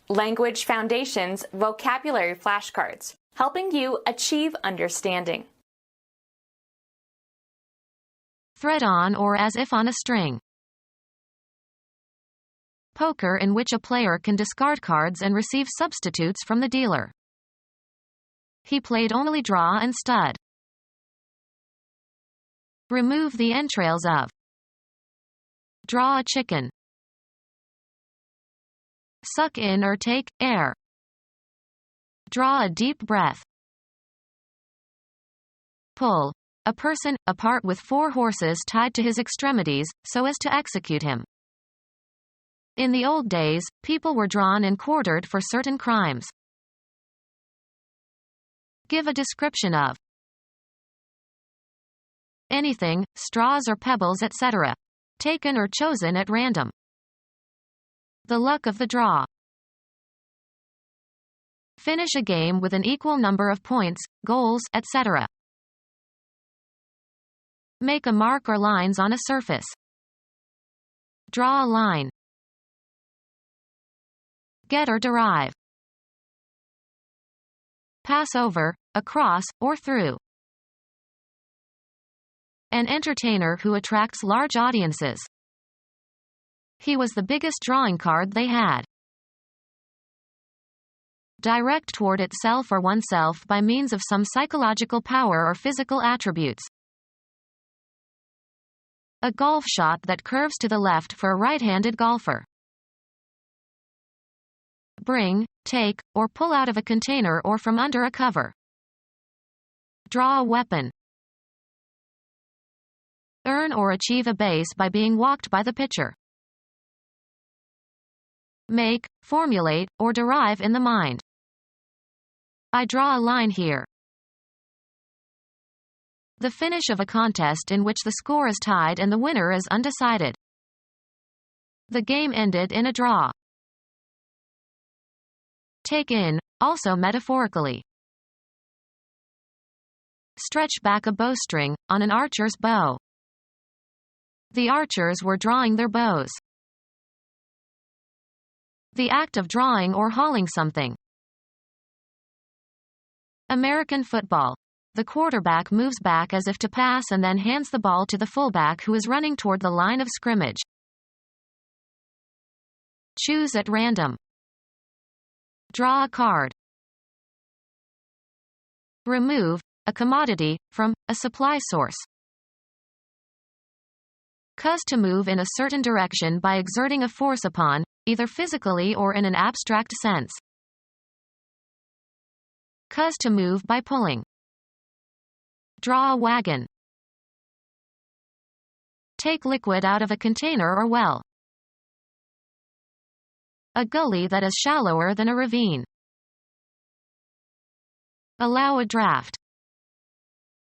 Language Foundations Vocabulary Flashcards, helping you achieve understanding. Thread on or as if on a string. Poker, in which a player can discard cards and receive substitutes from the dealer. He played only draw and stud. Remove the entrails of. Draw a chicken. Suck in or take air. Draw a deep breath. Pull. A person, apart with 4 horses tied to his extremities, so as to execute him. In the old days, people were drawn and quartered for certain crimes. Give a description of. Anything, straws or pebbles, etc. Taken or chosen at random. The luck of the draw. Finish a game with an equal number of points, goals, etc. Make a mark or lines on a surface. Draw a line. Get or derive. Pass over, across, or through. An entertainer who attracts large audiences. He was the biggest drawing card they had. Direct toward itself or oneself by means of some psychological power or physical attributes. A golf shot that curves to the left for a right-handed golfer. Bring, take, or pull out of a container or from under a cover. Draw a weapon. Earn or achieve a base by being walked by the pitcher. Make, formulate, or derive in the mind. I draw a line here. The finish of a contest in which the score is tied and the winner is undecided. The game ended in a draw. Take in, also metaphorically. Stretch back a bowstring, on an archer's bow. The archers were drawing their bows. The act of drawing or hauling something. American football. The quarterback moves back as if to pass and then hands the ball to the fullback who is running toward the line of scrimmage. Choose at random. Draw a card. Remove, a commodity, from, a supply source. Cause to move in a certain direction by exerting a force upon, either physically or in an abstract sense. Cause to move by pulling. Draw a wagon. Take liquid out of a container or well. A gully that is shallower than a ravine. Allow a draft.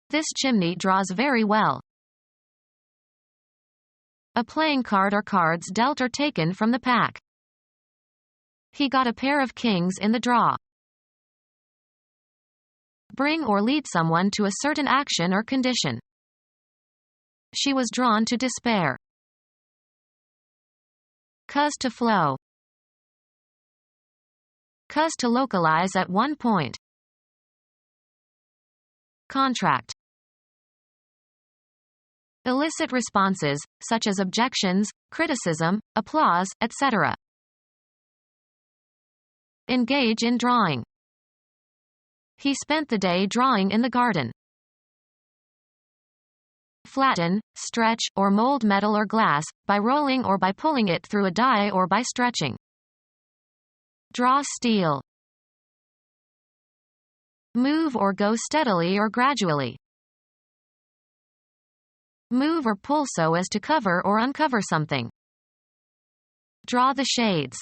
This chimney draws very well. A playing card or cards dealt or taken from the pack. He got a pair of kings in the draw. Bring or lead someone to a certain action or condition. She was drawn to despair. Cause to flow. Cause to localize at one point. Contract. Elicit responses, such as objections, criticism, applause, etc. Engage in drawing. He spent the day drawing in the garden. Flatten, stretch, or mold metal or glass, by rolling or by pulling it through a die or by stretching. Draw steel. Move or go steadily or gradually. Move or pull so as to cover or uncover something. Draw the shades.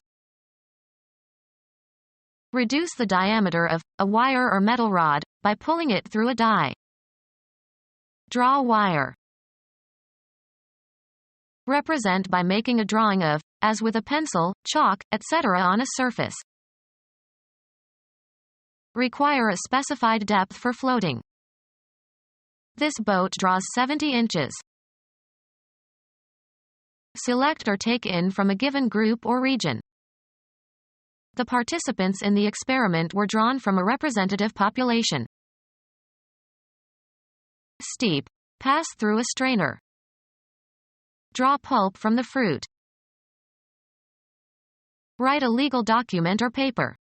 Reduce the diameter of a wire or metal rod by pulling it through a die. Draw wire. Represent by making a drawing of, as with a pencil, chalk, etc. on a surface. Require a specified depth for floating. This boat draws 70 inches. Select or take in from a given group or region. The participants in the experiment were drawn from a representative population. Steep. Pass through a strainer. Draw pulp from the fruit. Write a legal document or paper.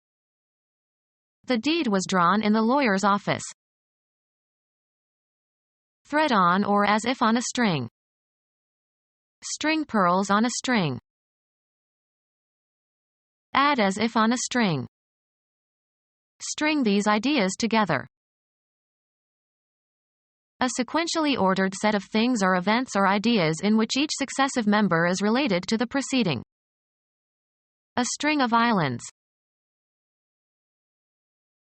The deed was drawn in the lawyer's office. Thread on or as if on a string. String pearls on a string. Add as if on a string. String these ideas together. A sequentially ordered set of things or events or ideas in which each successive member is related to the preceding. A string of islands.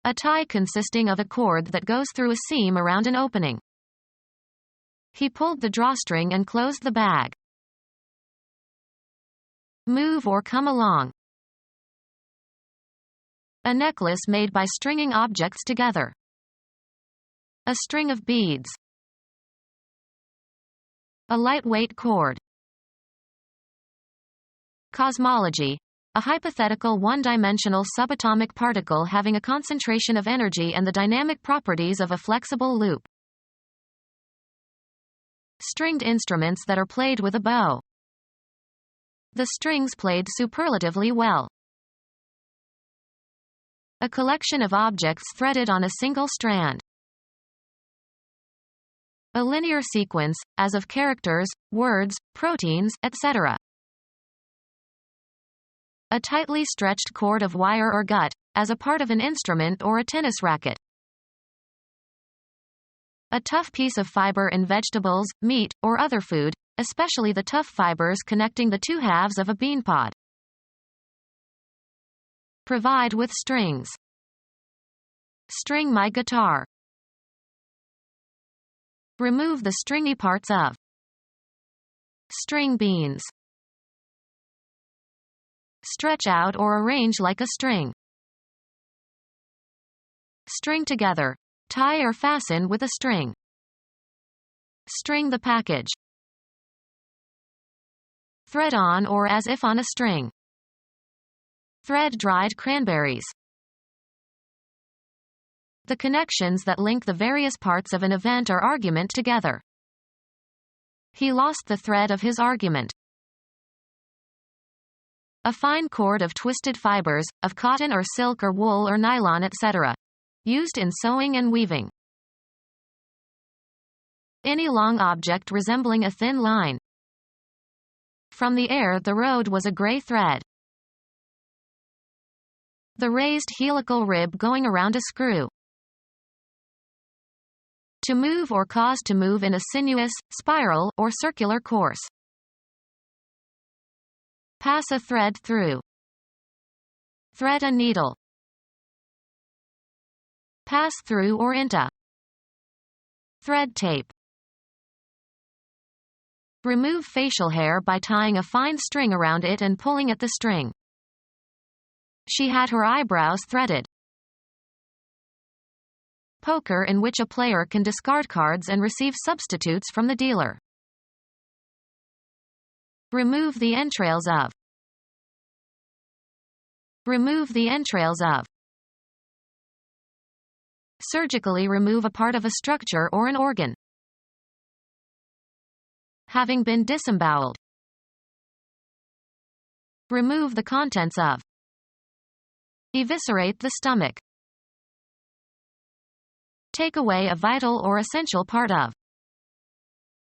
A tie consisting of a cord that goes through a seam around an opening. He pulled the drawstring and closed the bag. Move or come along. A necklace made by stringing objects together. A string of beads. A lightweight cord. Cosmology. A hypothetical one-dimensional subatomic particle having a concentration of energy and the dynamic properties of a flexible loop. Stringed instruments that are played with a bow. The strings played superlatively well. A collection of objects threaded on a single strand. A linear sequence, as of characters, words, proteins, etc. A tightly stretched cord of wire or gut, as a part of an instrument or a tennis racket. A tough piece of fiber in vegetables, meat, or other food, especially the tough fibers connecting the two halves of a bean pod. Provide with strings. String my guitar. Remove the stringy parts of. String beans. Stretch out or arrange like a string. String together. Tie or fasten with a string. String the package. Thread on or as if on a string. Thread dried cranberries. The connections that link the various parts of an event or argument together. He lost the thread of his argument. A fine cord of twisted fibers, of cotton or silk or wool or nylon etc. Used in sewing and weaving. Any long object resembling a thin line. From the air the road was a gray thread. The raised helical rib going around a screw. To move or cause to move in a sinuous, spiral, or circular course. Pass a thread through. Thread a needle. Pass through or into. Thread tape. Remove facial hair by tying a fine string around it and pulling at the string. She had her eyebrows threaded. Poker, in which a player can discard cards and receive substitutes from the dealer. Remove the entrails of. Remove the entrails of. Surgically remove a part of a structure or an organ. Having been disemboweled. Remove the contents of. Eviscerate the stomach. Take away a vital or essential part of.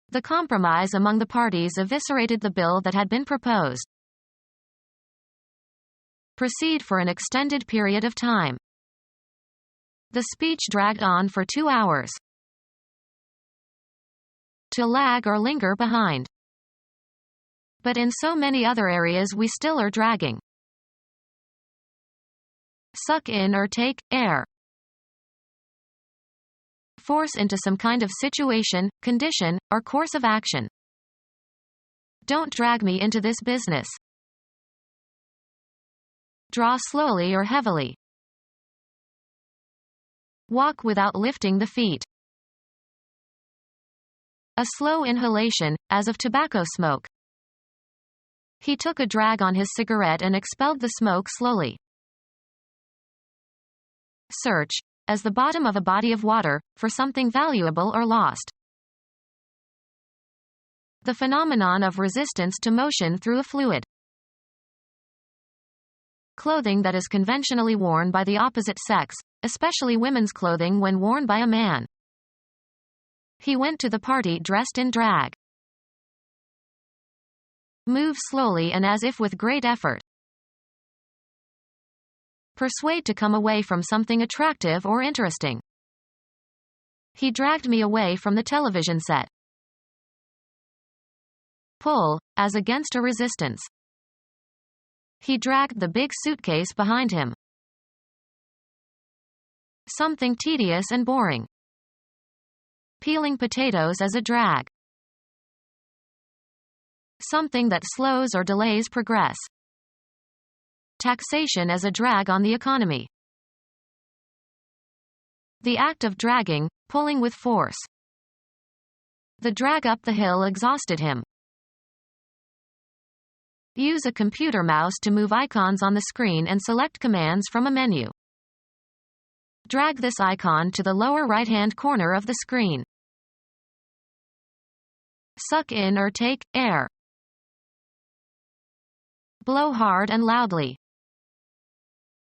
The compromise among the parties eviscerated the bill that had been proposed. Proceed for an extended period of time. The speech dragged on for 2 hours. To lag or linger behind. But in so many other areas we still are dragging. Suck in or take air. Force into some kind of situation, condition, or course of action. Don't drag me into this business. Draw slowly or heavily. Walk without lifting the feet. A slow inhalation, as of tobacco smoke. He took a drag on his cigarette and expelled the smoke slowly. search, as the bottom of a body of water, for something valuable or lost. The phenomenon of resistance to motion through a fluid. Clothing that is conventionally worn by the opposite sex, especially women's clothing when worn by a man. He went to the party dressed in drag. Move slowly and as if with great effort. Persuade to come away from something attractive or interesting. He dragged me away from the television set. Pull, as against a resistance. He dragged the big suitcase behind him. Something tedious and boring. Peeling potatoes as a drag. Something that slows or delays progress. Taxation as a drag on the economy. The act of dragging, pulling with force. The drag up the hill exhausted him. Use a computer mouse to move icons on the screen and select commands from a menu. Drag this icon to the lower right-hand corner of the screen. Suck in or take air. Blow hard and loudly.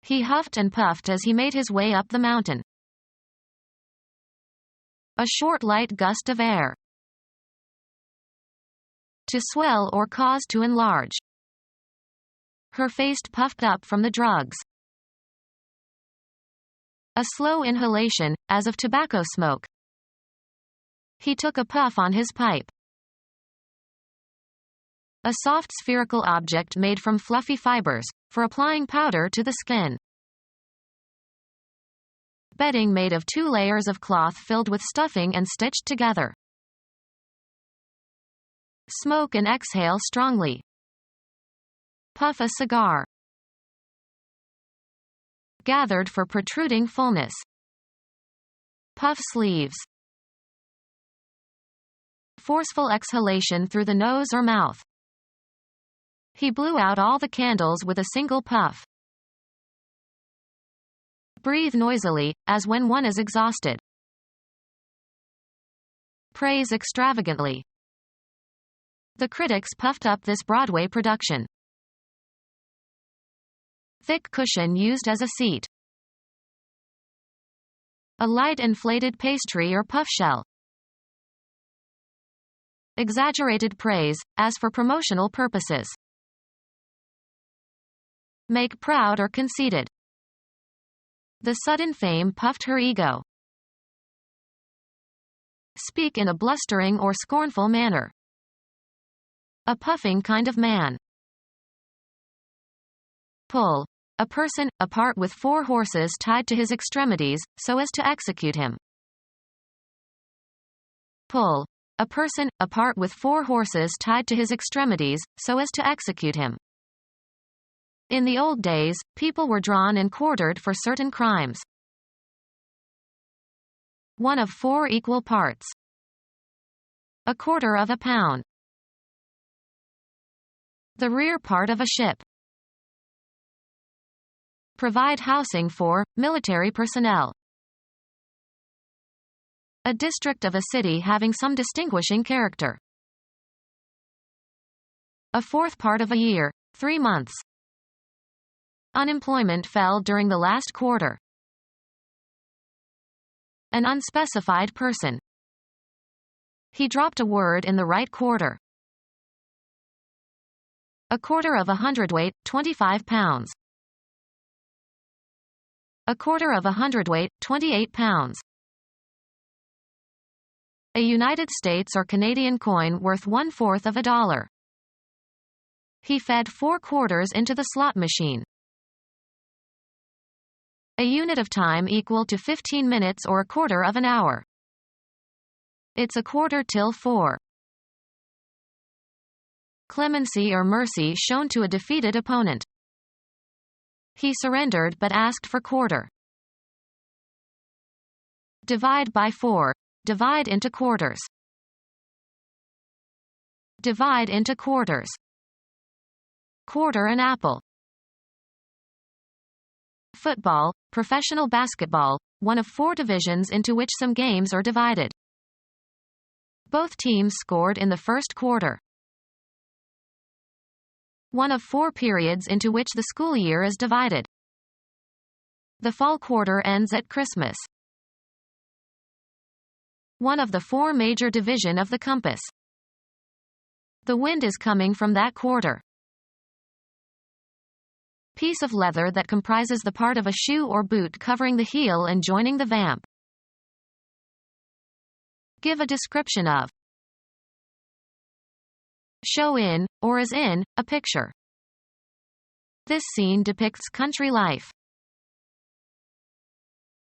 He huffed and puffed as he made his way up the mountain. A short light gust of air. To swell or cause to enlarge. Her face puffed up from the drugs. A slow inhalation, as of tobacco smoke. He took a puff on his pipe. A soft spherical object made from fluffy fibers, for applying powder to the skin. Bedding made of 2 layers of cloth filled with stuffing and stitched together. Smoke and exhale strongly. Puff a cigar. Gathered for protruding fullness. Puff sleeves. Forceful exhalation through the nose or mouth. He blew out all the candles with a single puff. Breathe noisily, as when one is exhausted. Praise extravagantly. The critics puffed up this Broadway production. Thick cushion used as a seat. A light inflated pastry or puff shell. Exaggerated praise, as for promotional purposes. Make proud or conceited. The sudden fame puffed her ego. Speak in a blustering or scornful manner. A puffing kind of man. Pull. A person, apart with 4 horses tied to his extremities, so as to execute him. Pull. A person, apart with 4 horses tied to his extremities, so as to execute him. In the old days, people were drawn and quartered for certain crimes. 1 of 4 equal parts. 1/4 pound. The rear part of a ship. Provide housing for military personnel. A district of a city having some distinguishing character. 1/4 part of a year, 3 months. Unemployment fell during the last quarter. An unspecified person. He dropped a word in the right quarter. 1/4 hundredweight, 25 pounds. 1/4 hundredweight, 28 pounds. A United States or Canadian coin worth 1/4 of a dollar. He fed 4 quarters into the slot machine. A unit of time equal to 15 minutes or 1/4 hour. It's 4:45. Clemency or mercy shown to a defeated opponent. He surrendered but asked for quarter. Divide by 4. Divide into quarters. Divide into quarters. Quarter an apple. Football, professional basketball, one of 4 divisions into which some games are divided. Both teams scored in the first quarter. One of 4 periods into which the school year is divided. The fall quarter ends at Christmas. One of the 4 major division of the compass. The wind is coming from that quarter. Piece of leather that comprises the part of a shoe or boot covering the heel and joining the vamp. Give a description of. Show in, or as in, a picture. This scene depicts country life.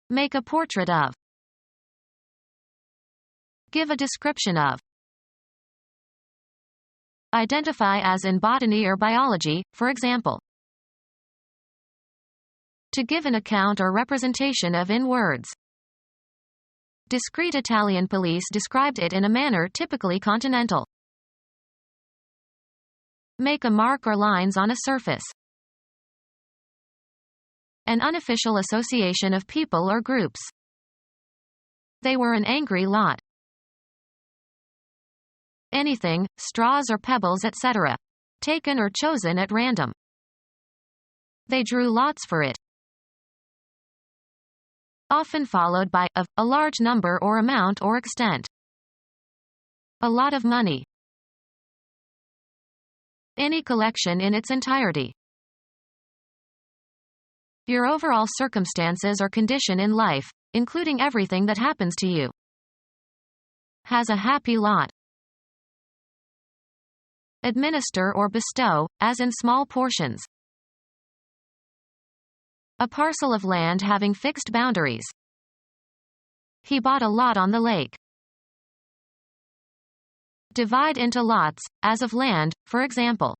Make a portrait of. Give a description of. Identify as in botany or biology, for example. To give an account or representation of in words. Discreet Italian police described it in a manner typically continental. Make a mark or lines on a surface. An unofficial association of people or groups. They were an angry lot. Anything, straws or pebbles, etc. Taken or chosen at random. They drew lots for it. Often followed by of, a large number or amount or extent. A lot of money. Any collection in its entirety. Your overall circumstances or condition in life, including everything that happens to you. Has a happy lot. Administer or bestow, as in small portions. A parcel of land having fixed boundaries. He bought a lot on the lake. Divide into lots, as of land, for example.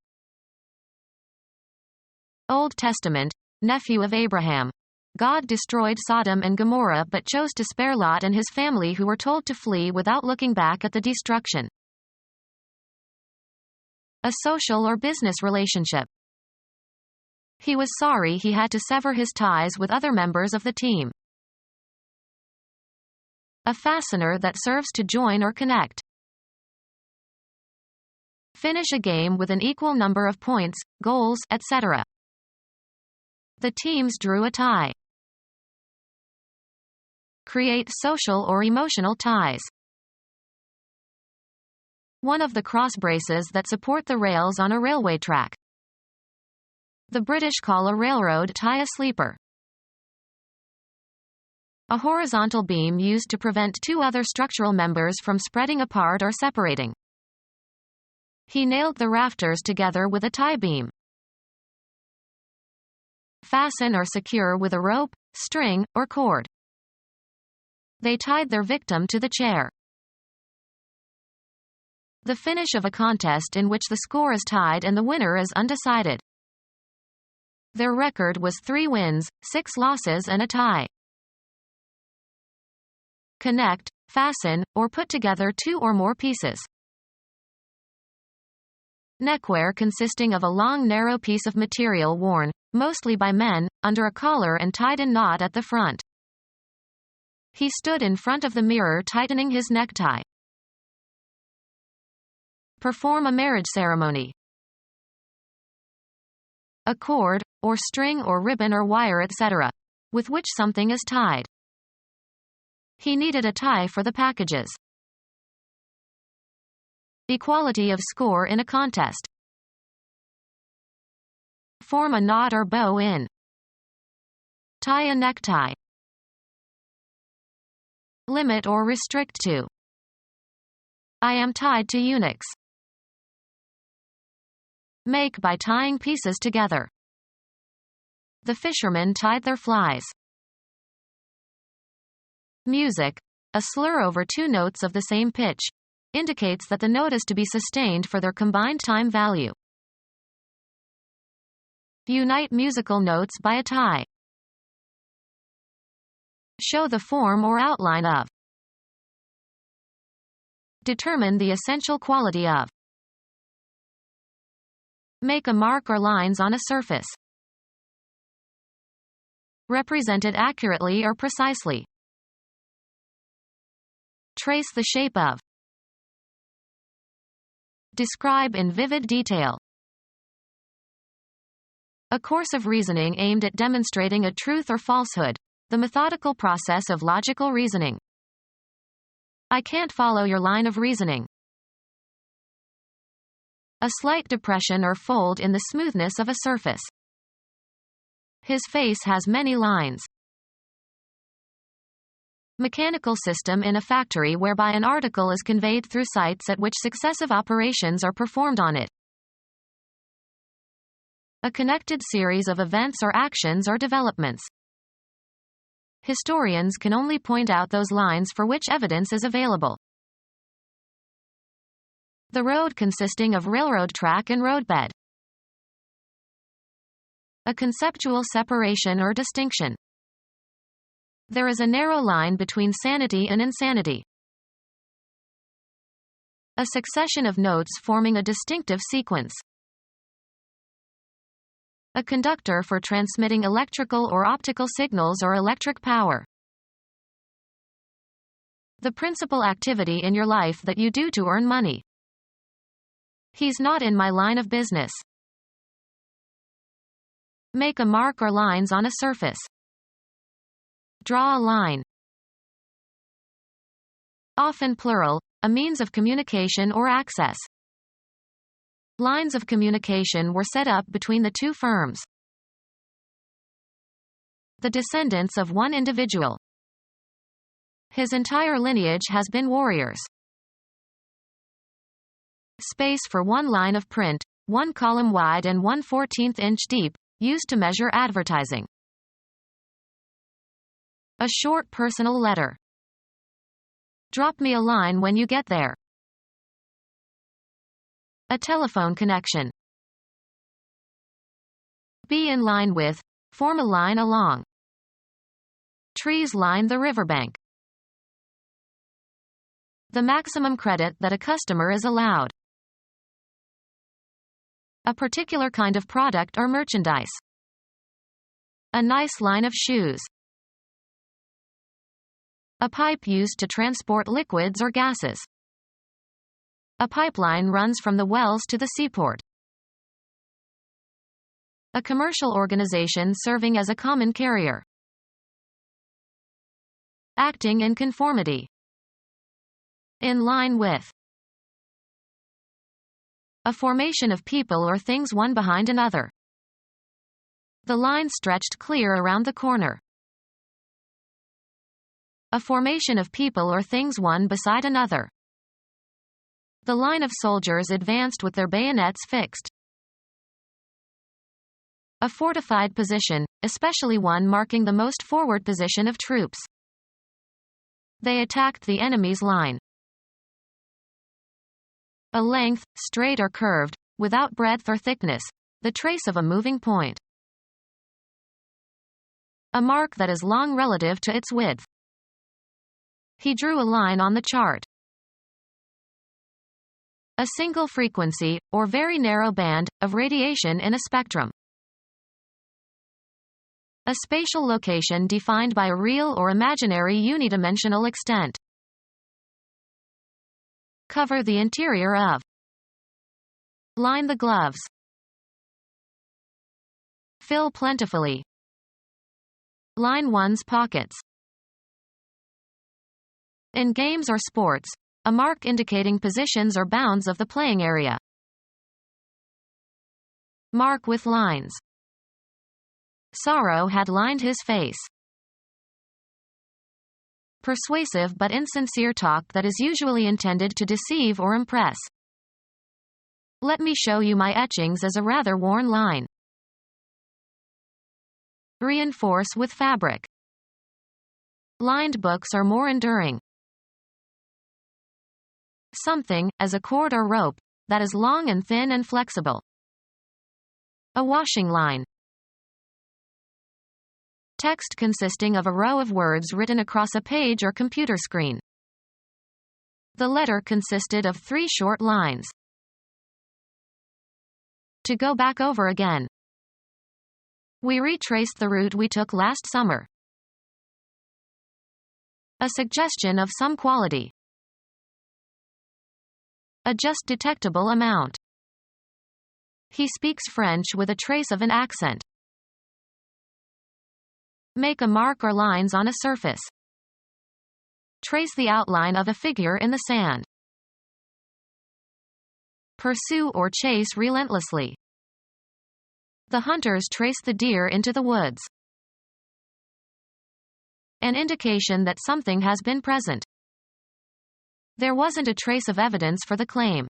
Old Testament, nephew of Abraham. God destroyed Sodom and Gomorrah but chose to spare Lot and his family, who were told to flee without looking back at the destruction. A social or business relationship. He was sorry he had to sever his ties with other members of the team. A fastener that serves to join or connect. Finish a game with an equal number of points, goals, etc. The teams drew a tie. Create social or emotional ties. One of the cross braces that support the rails on a railway track. The British call a railroad tie a sleeper. A horizontal beam used to prevent 2 other structural members from spreading apart or separating. He nailed the rafters together with a tie beam. Fasten or secure with a rope, string, or cord. They tied their victim to the chair. The finish of a contest in which the score is tied and the winner is undecided. Their record was 3 wins, 6 losses and a tie. Connect, fasten, or put together 2 or more pieces. Neckwear consisting of a long narrow piece of material worn, mostly by men, under a collar and tied in knot at the front. He stood in front of the mirror tightening his necktie. Perform a marriage ceremony. A cord, or string or ribbon or wire, etc., with which something is tied. He needed a tie for the packages. Equality of score in a contest. Form a knot or bow in. Tie a necktie. Limit or restrict to. I am tied to eunuchs. Make by tying pieces together. The fishermen tied their flies. Music, a slur over 2 notes of the same pitch, indicates that the note is to be sustained for their combined time value. Unite musical notes by a tie. Show the form or outline of. Determine the essential quality of. Make a mark or lines on a surface. Represented accurately or precisely. Trace the shape of. Describe in vivid detail. A course of reasoning aimed at demonstrating a truth or falsehood. The methodical process of logical reasoning. I can't follow your line of reasoning. A slight depression or fold in the smoothness of a surface. His face has many lines. Mechanical system in a factory whereby an article is conveyed through sites at which successive operations are performed on it. A connected series of events or actions or developments. Historians can only point out those lines for which evidence is available. The road consisting of railroad track and roadbed. A conceptual separation or distinction. There is a narrow line between sanity and insanity. A succession of notes forming a distinctive sequence. A conductor for transmitting electrical or optical signals or electric power. The principal activity in your life that you do to earn money. He's not in my line of business. Make a mark or lines on a surface. Draw a line. Often plural, a means of communication or access. Lines of communication were set up between the two firms. The descendants of one individual. His entire lineage has been warriors. Space for one line of print, 1 column wide and 1/14 inch deep, used to measure advertising. A short personal letter. Drop me a line when you get there. A telephone connection. Be in line with, form a line along. Trees line the riverbank. The maximum credit that a customer is allowed. A particular kind of product or merchandise. A nice line of shoes. A pipe used to transport liquids or gases. A pipeline runs from the wells to the seaport. A commercial organization serving as a common carrier. Acting in conformity. In line with. A formation of people or things one behind another. The line stretched clear around the corner. A formation of people or things one beside another. The line of soldiers advanced with their bayonets fixed. A fortified position, especially one marking the most forward position of troops. They attacked the enemy's line. A length, straight or curved, without breadth or thickness, the trace of a moving point. A mark that is long relative to its width. He drew a line on the chart. A single frequency, or very narrow band, of radiation in a spectrum. A spatial location defined by a real or imaginary unidimensional extent. Cover the interior of. Line the gloves. Fill plentifully. Line one's pockets. In games or sports, a mark indicating positions or bounds of the playing area. Mark with lines. Sorrow had lined his face. Persuasive but insincere talk that is usually intended to deceive or impress. Let me show you my etchings as a rather worn line. Reinforce with fabric. Lined books are more enduring. Something, as a cord or rope, that is long and thin and flexible. A washing line. Text consisting of a row of words written across a page or computer screen. The letter consisted of 3 short lines. To go back over again. We retraced the route we took last summer. A suggestion of some quality. A just detectable amount. He speaks French with a trace of an accent. Make a mark or lines on a surface. Trace the outline of a figure in the sand. Pursue or chase relentlessly. The hunters traced the deer into the woods. An indication that something has been present. There wasn't a trace of evidence for the claim.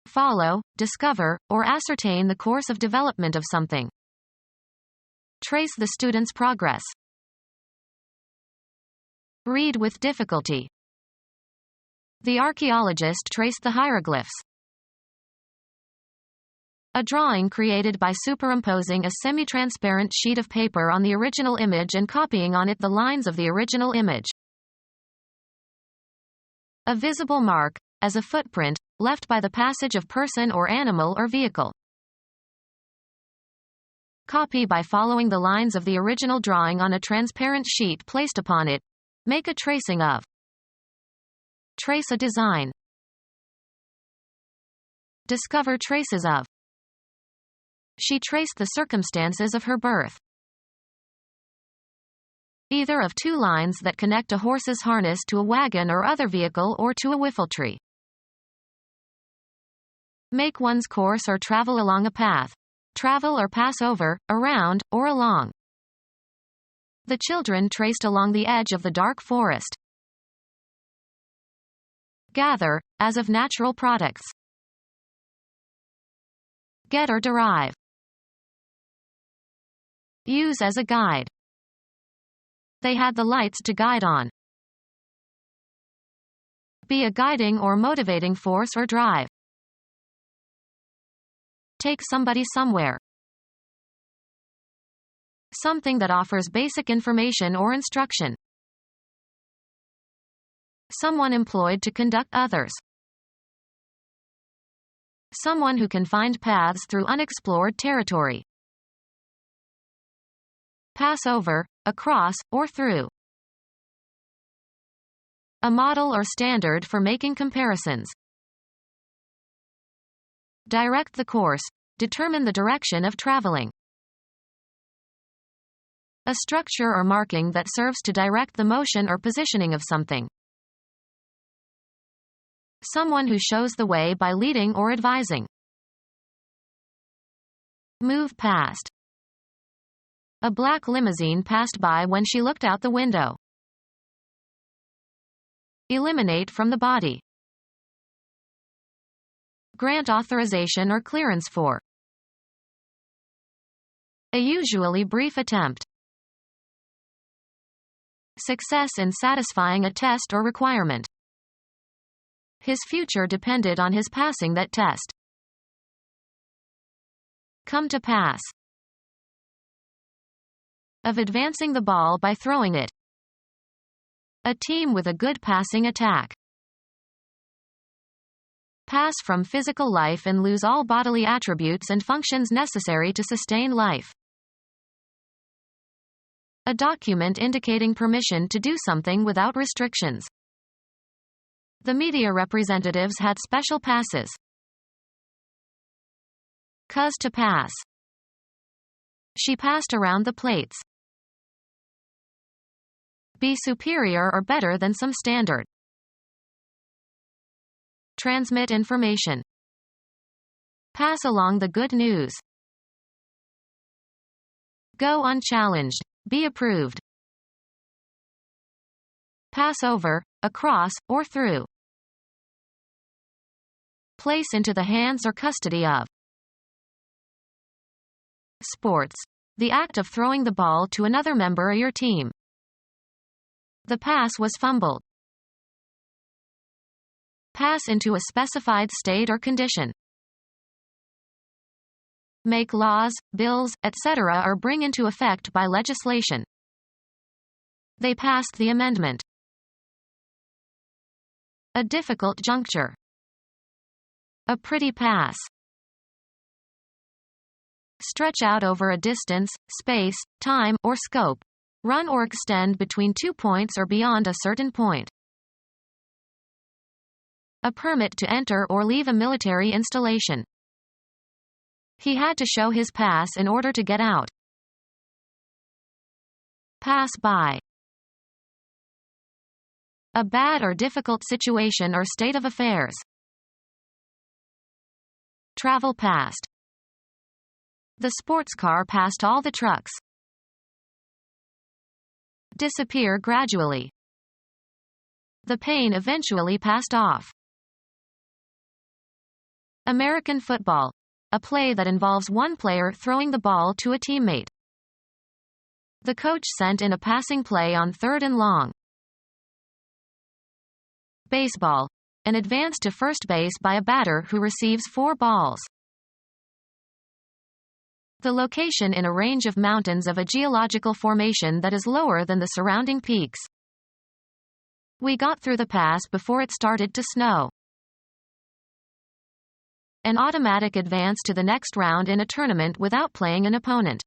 Follow, discover, or ascertain the course of development of something. Trace the student's progress. Read with difficulty. The archaeologist traced the hieroglyphs. A drawing created by superimposing a semi-transparent sheet of paper on the original image and copying on it the lines of the original image. A visible mark, as a footprint, left by the passage of person or animal or vehicle. Copy by following the lines of the original drawing on a transparent sheet placed upon it. Make a tracing of. Trace a design. Discover traces of. She traced the circumstances of her birth. Either of two lines that connect a horse's harness to a wagon or other vehicle or to a whiffletree. Make one's course or travel along a path. Travel or pass over, around, or along. The children traced along the edge of the dark forest. Gather, as of natural products. Get or derive. Use as a guide. They had the lights to guide on. Be a guiding or motivating force or drive. Take somebody somewhere. Something that offers basic information or instruction. Someone employed to conduct others. Someone who can find paths through unexplored territory. Pass over, across, or through. A model or standard for making comparisons. Direct the course. Determine the direction of traveling. A structure or marking that serves to direct the motion or positioning of something. Someone who shows the way by leading or advising. Move past. A black limousine passed by when she looked out the window. Eliminate from the body. Grant authorization or clearance for. A usually brief attempt. Success in satisfying a test or requirement. His future depended on his passing that test. Come to pass. Of advancing the ball by throwing it. A team with a good passing attack. Pass from physical life and lose all bodily attributes and functions necessary to sustain life. A document indicating permission to do something without restrictions. The media representatives had special passes. Cause to pass. She passed around the plates. Be superior or better than some standard. Transmit information. Pass along the good news. Go unchallenged. Be approved. Pass over, across, or through. Place into the hands or custody of. Sports. The act of throwing the ball to another member of your team. The pass was fumbled. Pass into a specified state or condition. Make laws, bills, etc. or bring into effect by legislation. They passed the amendment. A difficult juncture. A pretty pass. Stretch out over a distance, space, time, or scope. Run or extend between 2 points or beyond a certain point. A permit to enter or leave a military installation. He had to show his pass in order to get out. Pass by. A bad or difficult situation or state of affairs. Travel past. The sports car passed all the trucks. Disappear gradually. The pain eventually passed off. American football. A play that involves one player throwing the ball to a teammate. The coach sent in a passing play on 3rd and long. Baseball. An advance to first base by a batter who receives 4 balls. The location in a range of mountains of a geological formation that is lower than the surrounding peaks. We got through the pass before it started to snow. An automatic advance to the next round in a tournament without playing an opponent.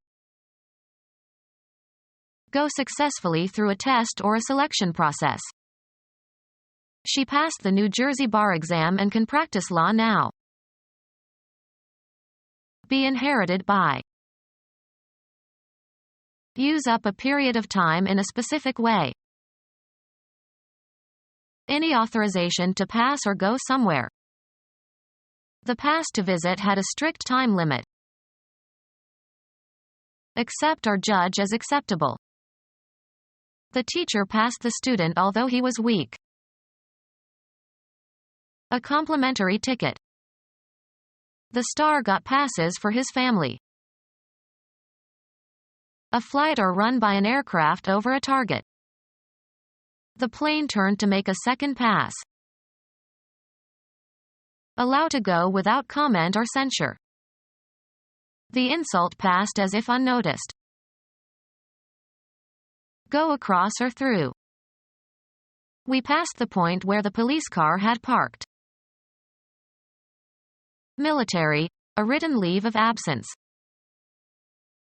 Go successfully through a test or a selection process. She passed the New Jersey bar exam and can practice law now. Be inherited by. Use up a period of time in a specific way. Any authorization to pass or go somewhere. The pass to visit had a strict time limit. Accept or judge as acceptable. The teacher passed the student although he was weak. A complimentary ticket. The star got passes for his family. A flight or run by an aircraft over a target. The plane turned to make a second pass. Allow to go without comment or censure. The insult passed as if unnoticed. Go across or through. We passed the point where the police car had parked. Military, a written leave of absence.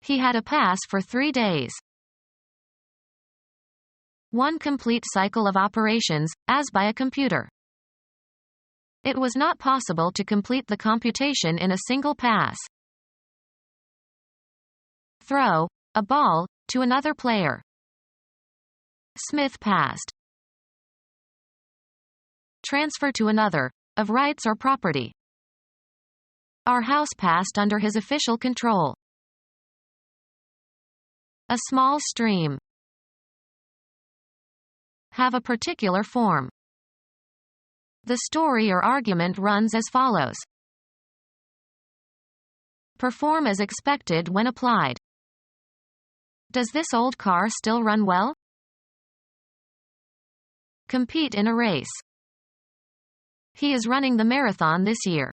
He had a pass for 3 days. One complete cycle of operations, as by a computer. It was not possible to complete the computation in a single pass. Throw, a ball, to another player. Smith passed. Transfer to another, of rights or property. Our house passed under his official control. A small stream. Have a particular form. The story or argument runs as follows. Perform as expected when applied. Does this old car still run well? Compete in a race. He is running the marathon this year.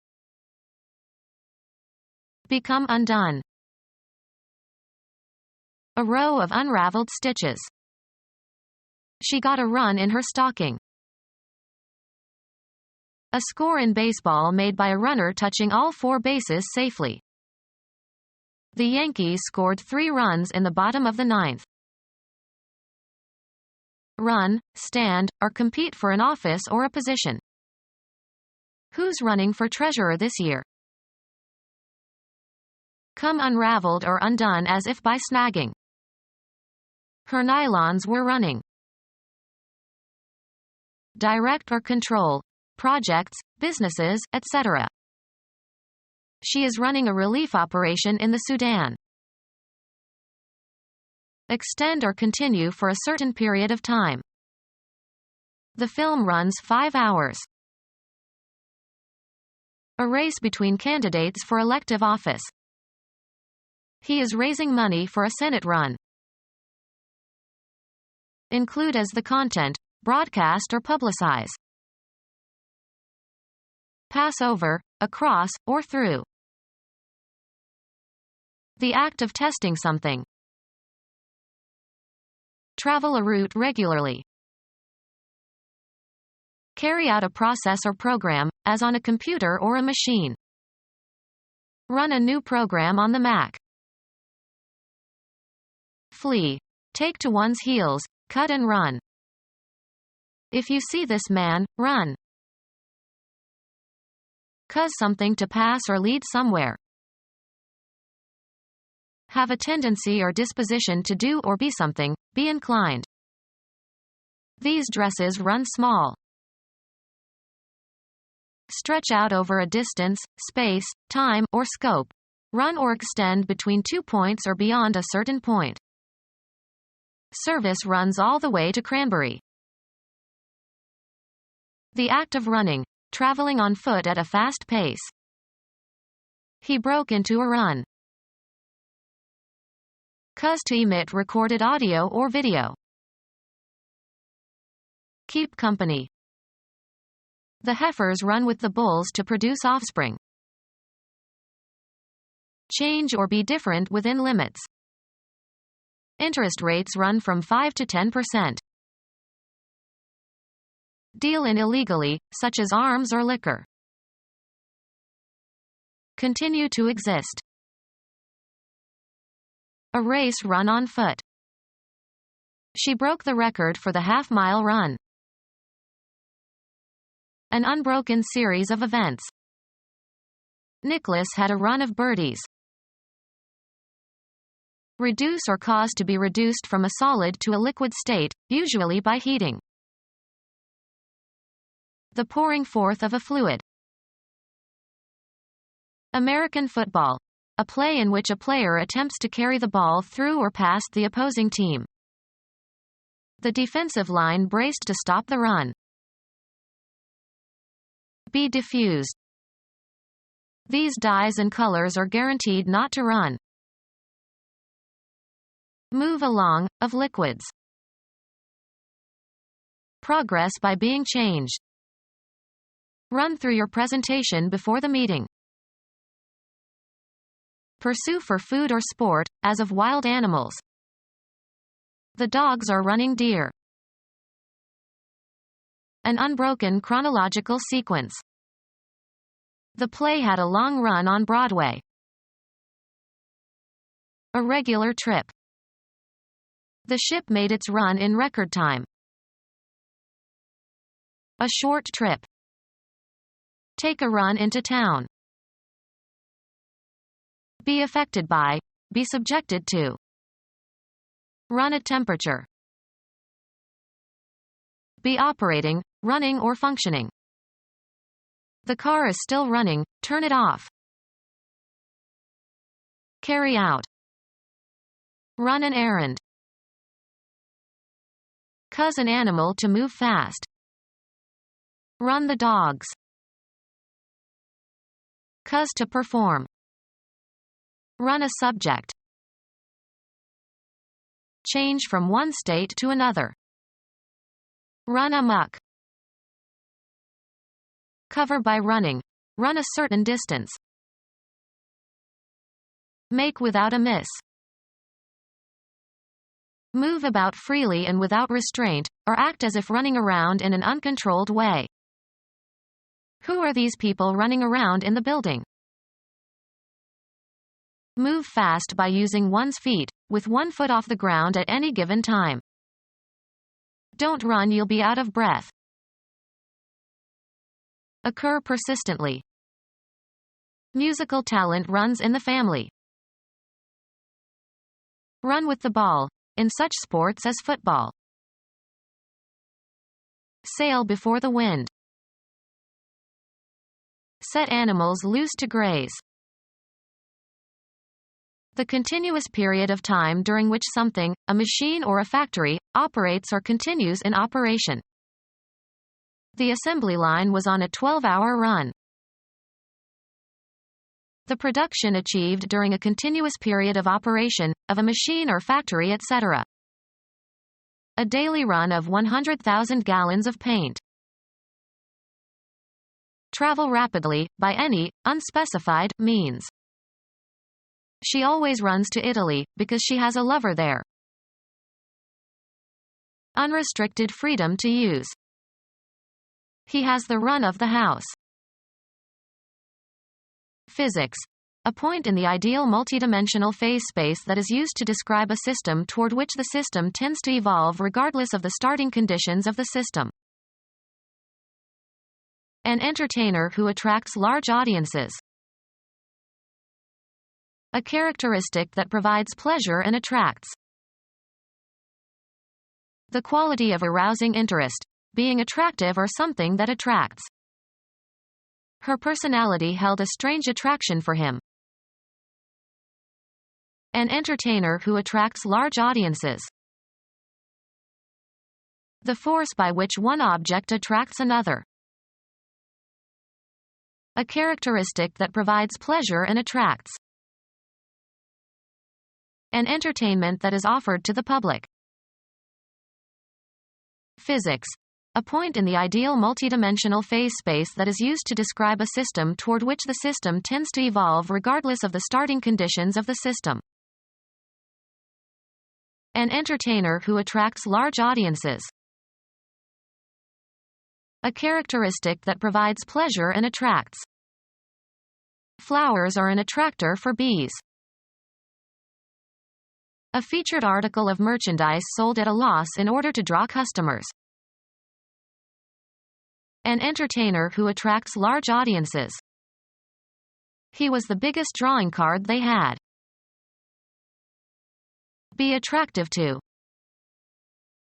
Become undone. A row of unraveled stitches. She got a run in her stocking. A score in baseball made by a runner touching all 4 bases safely. The Yankees scored 3 runs in the bottom of the 9th. Run, stand, or compete for an office or a position. Who's running for treasurer this year? Come unraveled or undone as if by snagging. Her nylons were running. Direct or control. Projects, businesses, etc. She is running a relief operation in the Sudan. Extend or continue for a certain period of time. The film runs 5 hours. A race between candidates for elective office. He is raising money for a Senate run. Include as the content, broadcast or publicize. Pass over, across, or through. The act of testing something. Travel a route regularly. Carry out a process or program, as on a computer or a machine. Run a new program on the Mac. flee, take to one's heels, cut and run. If you see this man, run. Cause something to pass or lead somewhere. Have a tendency or disposition to do or be something, be inclined. These dresses run small. Stretch out over a distance, space, time, or scope. Run or extend between 2 points or beyond a certain point. Service runs all the way to Cranberry. The act of running, traveling on foot at a fast pace. He broke into a run. Cause to emit recorded audio or video. Keep company. The heifers run with the bulls to produce offspring. Change or be different within limits. Interest rates run from 5 to 10%. Deal in illegally, such as arms or liquor. Continue to exist. A race run on foot. She broke the record for the half-mile run. An unbroken series of events. Nicholas had a run of birdies. Reduce or cause to be reduced from a solid to a liquid state, usually by heating. The pouring forth of a fluid. American football. A play in which a player attempts to carry the ball through or past the opposing team. The defensive line braced to stop the run. Be diffused. These dyes and colors are guaranteed not to run. Move along, of liquids. Progress by being changed. Run through your presentation before the meeting. Pursue for food or sport, as of wild animals. The dogs are running deer. An unbroken chronological sequence. The play had a long run on Broadway. A regular trip. The ship made its run in record time. A short trip. Take a run into town. Be affected by, be subjected to. Run at temperature. Be operating, running or functioning. The car is still running, turn it off. Carry out. Run an errand. Cause an animal to move fast. Run the dogs. Cause to perform. Run a subject. Change from one state to another. Run amok. Cover by running. Run a certain distance. Make without a miss. Move about freely and without restraint, or act as if running around in an uncontrolled way. Who are these people running around in the building? Move fast by using one's feet, with 1 foot off the ground at any given time. Don't run, you'll be out of breath. Occur persistently. Musical talent runs in the family. Run with the ball, in such sports as football. Sail before the wind. Set animals loose to graze. The continuous period of time during which something, a machine or a factory, operates or continues in operation. The assembly line was on a 12-hour run. The production achieved during a continuous period of operation, of a machine or factory, etc. A daily run of 100,000 gallons of paint. Travel rapidly, by any, unspecified, means. She always runs to Italy, because she has a lover there. Unrestricted freedom to use. He has the run of the house. Physics. a point in the ideal multidimensional phase space that is used to describe a system toward which the system tends to evolve regardless of the starting conditions of the system. An entertainer who attracts large audiences. A characteristic that provides pleasure and attracts. The quality of arousing interest, being attractive or something that attracts. Her personality held a strange attraction for him. An entertainer who attracts large audiences. The force by which one object attracts another. A characteristic that provides pleasure and attracts. An entertainment that is offered to the public. Physics. A point in the ideal multidimensional phase space that is used to describe a system toward which the system tends to evolve regardless of the starting conditions of the system. An entertainer who attracts large audiences. A characteristic that provides pleasure and attracts. Flowers are an attractor for bees. A featured article of merchandise sold at a loss in order to draw customers. An entertainer who attracts large audiences. He was the biggest drawing card they had. Be attractive to.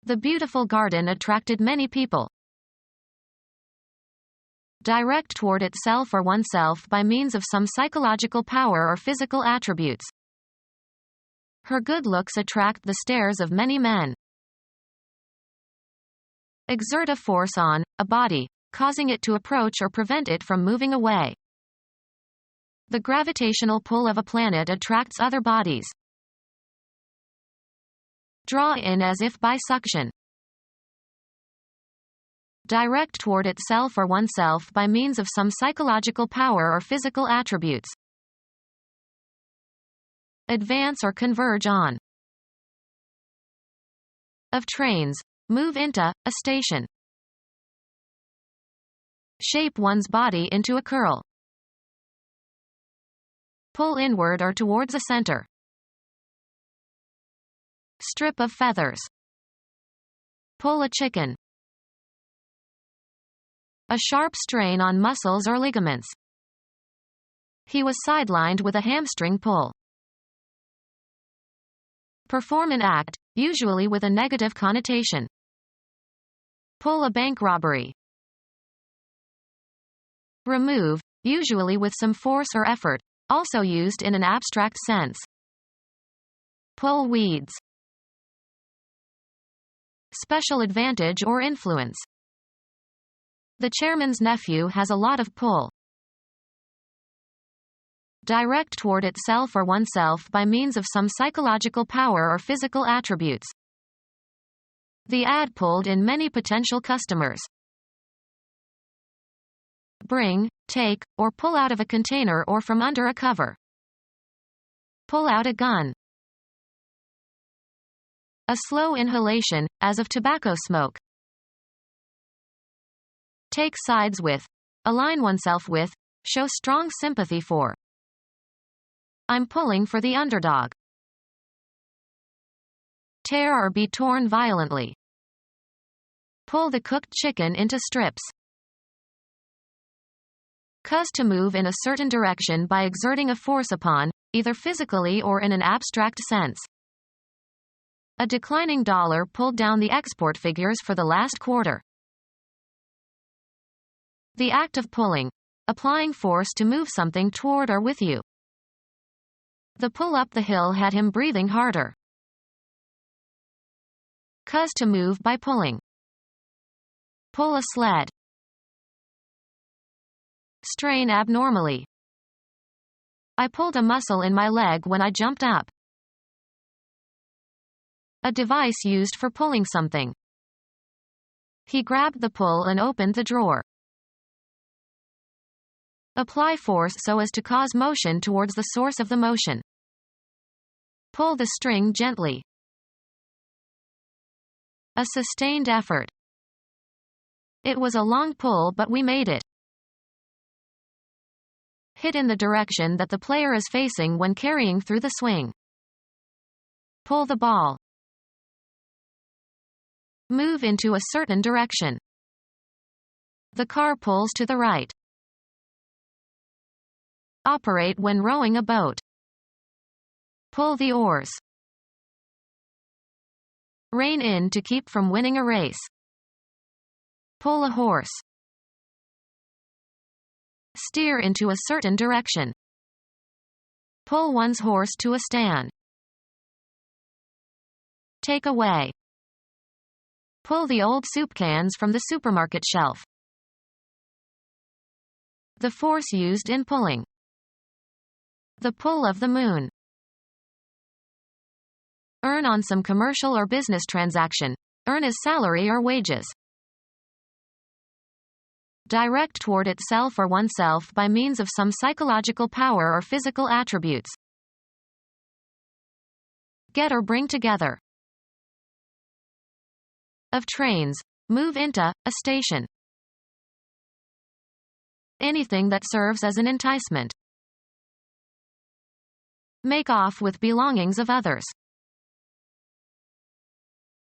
The beautiful garden attracted many people. Direct toward itself or oneself by means of some psychological power or physical attributes. Her good looks attract the stares of many men. Exert a force on a body, causing it to approach or prevent it from moving away. The gravitational pull of a planet attracts other bodies. Draw in as if by suction. Direct toward itself or oneself by means of some psychological power or physical attributes. Advance or converge on. Of trains. Move into a station. Shape one's body into a curl. Pull inward or towards a center. Strip of feathers. Pull a chicken. A sharp strain on muscles or ligaments. He was sidelined with a hamstring pull. Perform an act, usually with a negative connotation. Pull a bank robbery. Remove, usually with some force or effort, also used in an abstract sense. Pull weeds. Special advantage or influence. The chairman's nephew has a lot of pull. Direct toward itself or oneself by means of some psychological power or physical attributes. The ad pulled in many potential customers. Bring, take, or pull out of a container or from under a cover. Pull out a gun. A slow inhalation, as of tobacco smoke. Take sides with. Align oneself with. Show strong sympathy for. I'm pulling for the underdog. Tear or be torn violently. Pull the cooked chicken into strips. Cause to move in a certain direction by exerting a force upon, either physically or in an abstract sense. A declining dollar pulled down the export figures for the last quarter. The act of pulling. Applying force to move something toward or with you. The pull up the hill had him breathing harder. Cause to move by pulling. Pull a sled. Strain abnormally. I pulled a muscle in my leg when I jumped up. A device used for pulling something. He grabbed the pull and opened the drawer. Apply force so as to cause motion towards the source of the motion. Pull the string gently. A sustained effort. It was a long pull but we made it. Hit in the direction that the player is facing when carrying through the swing. Pull the ball. Move into a certain direction. The car pulls to the right. Operate when rowing a boat. Pull the oars. Rein in to keep from winning a race. Pull a horse. Steer into a certain direction. Pull one's horse to a stand. Take away. Pull the old soup cans from the supermarket shelf. The force used in pulling. The pull of the moon. Earn on some commercial or business transaction. Earn as salary or wages. Direct toward itself or oneself by means of some psychological power or physical attributes. Get or bring together. Of trains. Move into a station. Anything that serves as an enticement. Make off with belongings of others.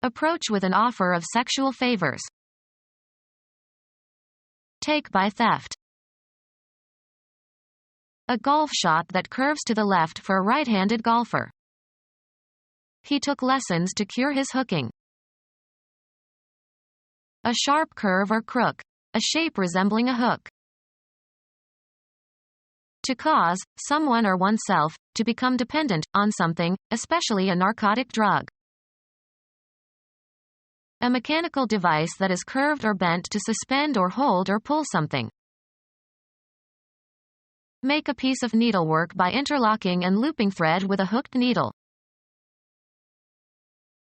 Approach with an offer of sexual favors. Take by theft. A golf shot that curves to the left for a right-handed golfer. He took lessons to cure his hooking. A sharp curve or crook. A shape resembling a hook. To cause someone or oneself to become dependent on something, especially a narcotic drug. A mechanical device that is curved or bent to suspend or hold or pull something. Make a piece of needlework by interlocking and looping thread with a hooked needle.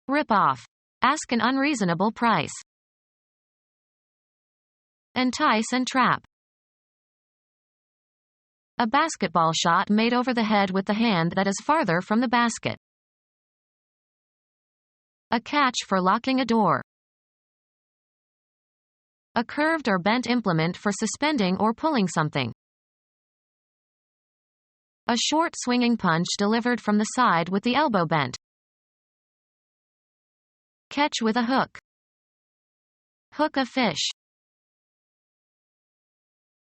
Rip off. Ask an unreasonable price. Entice and trap. A basketball shot made over the head with the hand that is farther from the basket. A catch for locking a door. A curved or bent implement for suspending or pulling something. A short swinging punch delivered from the side with the elbow bent. Catch with a hook. Hook a fish.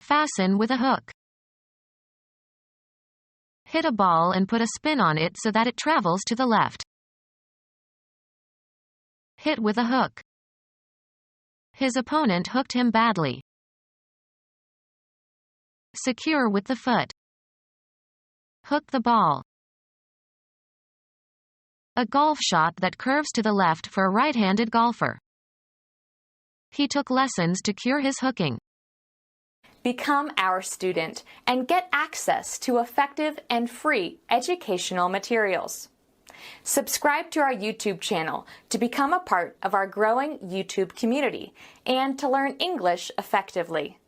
Fasten with a hook. Hit a ball and put a spin on it so that it travels to the left. Hit with a hook. His opponent hooked him badly. Secure with the foot. Hook the ball. A golf shot that curves to the left for a right-handed golfer. He took lessons to cure his hooking. Become our student and get access to effective and free educational materials. Subscribe to our YouTube channel to become a part of our growing YouTube community and to learn English effectively.